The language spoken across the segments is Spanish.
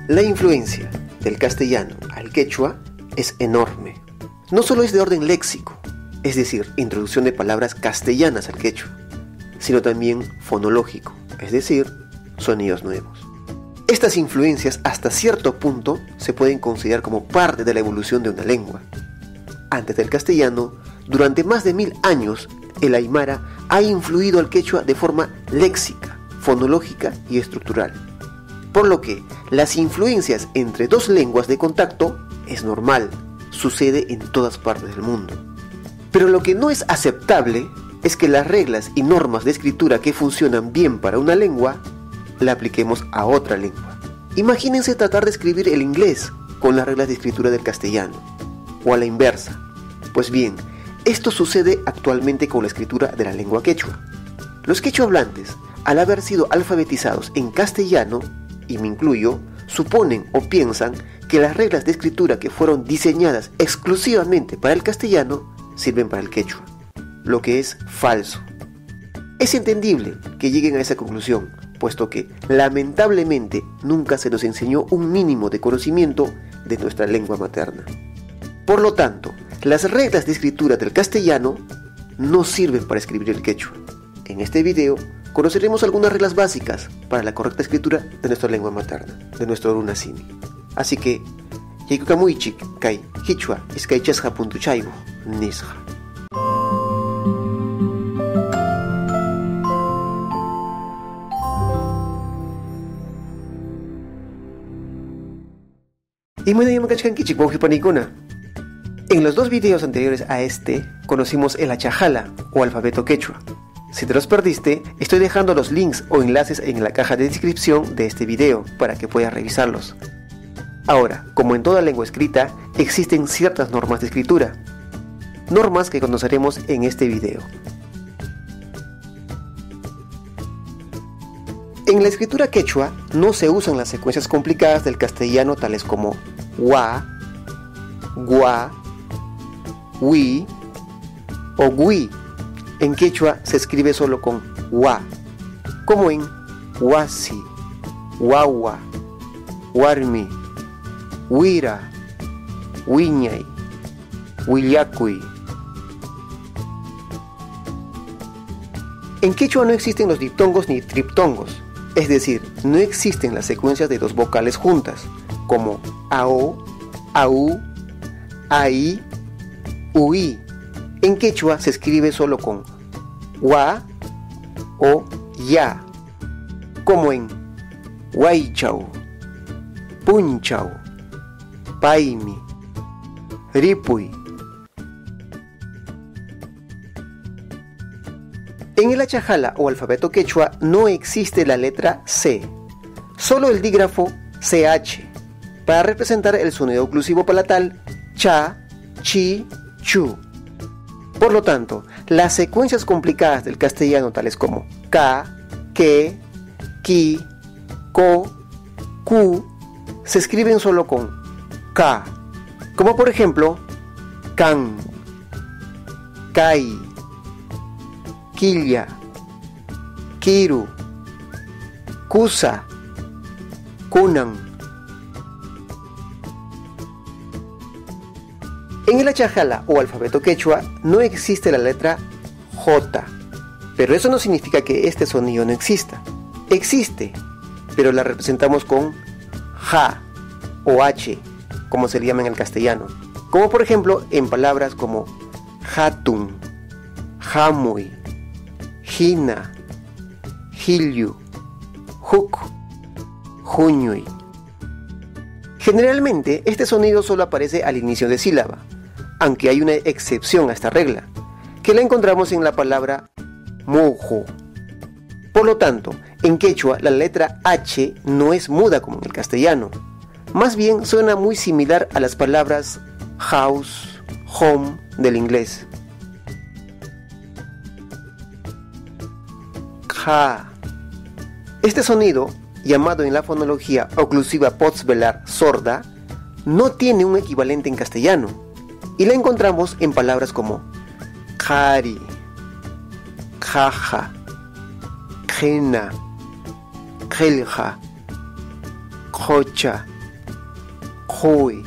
La influencia del castellano al quechua es enorme. No solo es de orden léxico, es decir, introducción de palabras castellanas al quechua, sino también fonológico, es decir, sonidos nuevos. Estas influencias hasta cierto punto se pueden considerar como parte de la evolución de una lengua. Antes del castellano, durante más de 1000 años, el aymara ha influido al quechua de forma léxica, fonológica y estructural. Por lo que las influencias entre dos lenguas de contacto es normal, sucede en todas partes del mundo. Pero lo que no es aceptable es que las reglas y normas de escritura que funcionan bien para una lengua, la apliquemos a otra lengua. Imagínense tratar de escribir el inglés con las reglas de escritura del castellano, o a la inversa. Pues bien, esto sucede actualmente con la escritura de la lengua quechua. Los quechua hablantes, al haber sido alfabetizados en castellano, y me incluyo, suponen o piensan que las reglas de escritura que fueron diseñadas exclusivamente para el castellano sirven para el quechua, lo que es falso. Es entendible que lleguen a esa conclusión, puesto que lamentablemente nunca se nos enseñó un mínimo de conocimiento de nuestra lengua materna. Por lo tanto, las reglas de escritura del castellano no sirven para escribir el quechua. En este video conoceremos algunas reglas básicas para la correcta escritura de nuestra lengua materna, de nuestro runasimi. Así que, Yaikukamuichik kai Quichua iskaichasja puntuchaibo nisja. Y muy bien, en los dos videos anteriores a este, conocimos el achajala o alfabeto quechua. Si te los perdiste, estoy dejando los links o enlaces en la caja de descripción de este video para que puedas revisarlos. Ahora, como en toda lengua escrita, existen ciertas normas de escritura. Normas que conoceremos en este video. En la escritura quechua no se usan las secuencias complicadas del castellano tales como wa, gua, wi o gui. En quechua se escribe solo con wa, como en huasi, wawa, warmi, huira, huiñay, huillacuy. En quechua no existen los diptongos ni triptongos, es decir, no existen las secuencias de dos vocales juntas, como ao, au, ai, ui. En quechua se escribe solo con wa o ya, como en huaychau, punchau, paimi, ripuy. En el achajala o alfabeto quechua no existe la letra C, solo el dígrafo CH, para representar el sonido oclusivo palatal cha, chi, chu. Por lo tanto, las secuencias complicadas del castellano tales como ka, ke, ki, ko, ku, se escriben solo con ka, como por ejemplo kan, kai, quilla, kiru, kusa, kunan. En el achajala o alfabeto quechua no existe la letra J, pero eso no significa que este sonido no exista. Existe, pero la representamos con ja o h, como se le llama en el castellano, como por ejemplo en palabras como hatun, jamuy, jina, jilyu, juk, juñuy. Generalmente este sonido solo aparece al inicio de sílaba, aunque hay una excepción a esta regla, que la encontramos en la palabra mujo. Por lo tanto, en quechua la letra H no es muda como en el castellano, más bien suena muy similar a las palabras house, home del inglés. Ja. Este sonido, llamado en la fonología oclusiva postvelar sorda, no tiene un equivalente en castellano, y la encontramos en palabras como kari, jaja, jena, jelja, jocha, Hui.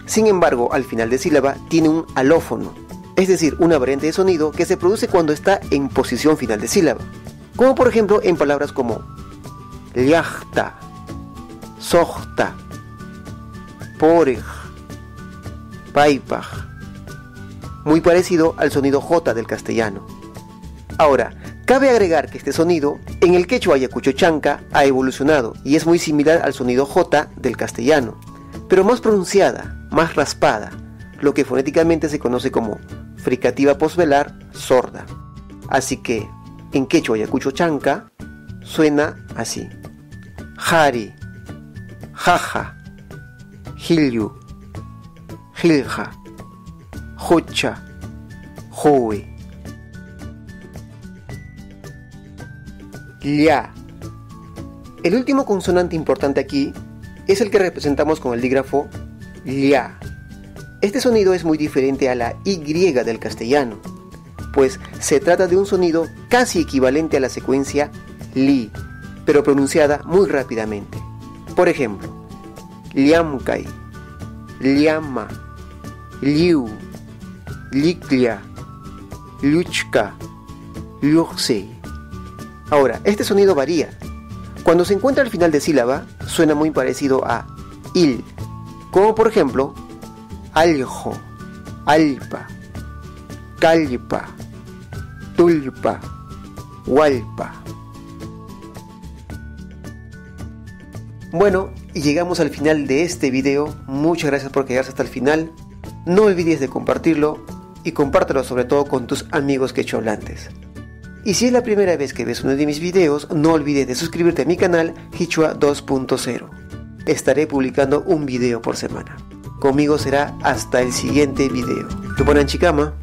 Sin embargo, al final de sílaba tiene un alófono, es decir, una variante de sonido que se produce cuando está en posición final de sílaba, como por ejemplo en palabras como llajta, sojta, porej, paipaj, muy parecido al sonido J del castellano. Ahora, cabe agregar que este sonido en el quechua ayacucho chanca ha evolucionado y es muy similar al sonido J del castellano, pero más pronunciada, más raspada, lo que fonéticamente se conoce como fricativa posvelar sorda. Así que en quechua ayacucho chanca suena así: jari, jaja, jilyu, jilja, jucha, jui. Lia. El último consonante importante aquí es el que representamos con el dígrafo lia. Este sonido es muy diferente a la Y del castellano, pues se trata de un sonido casi equivalente a la secuencia li, pero pronunciada muy rápidamente. Por ejemplo, liamkai, liama, liu, liklia, luchka, luxi. Ahora, este sonido varía. Cuando se encuentra al final de sílaba, suena muy parecido a il, como por ejemplo, aljo, alpa, calpa, tulpa, hualpa. Bueno, y llegamos al final de este video. Muchas gracias por quedarse hasta el final. No olvides de compartirlo y compártelo sobre todo con tus amigos quechohablantes. Y si es la primera vez que ves uno de mis videos, no olvides de suscribirte a mi canal Quichua 2.0. Estaré publicando un video por semana. Conmigo será hasta el siguiente video. Tuponan chicama.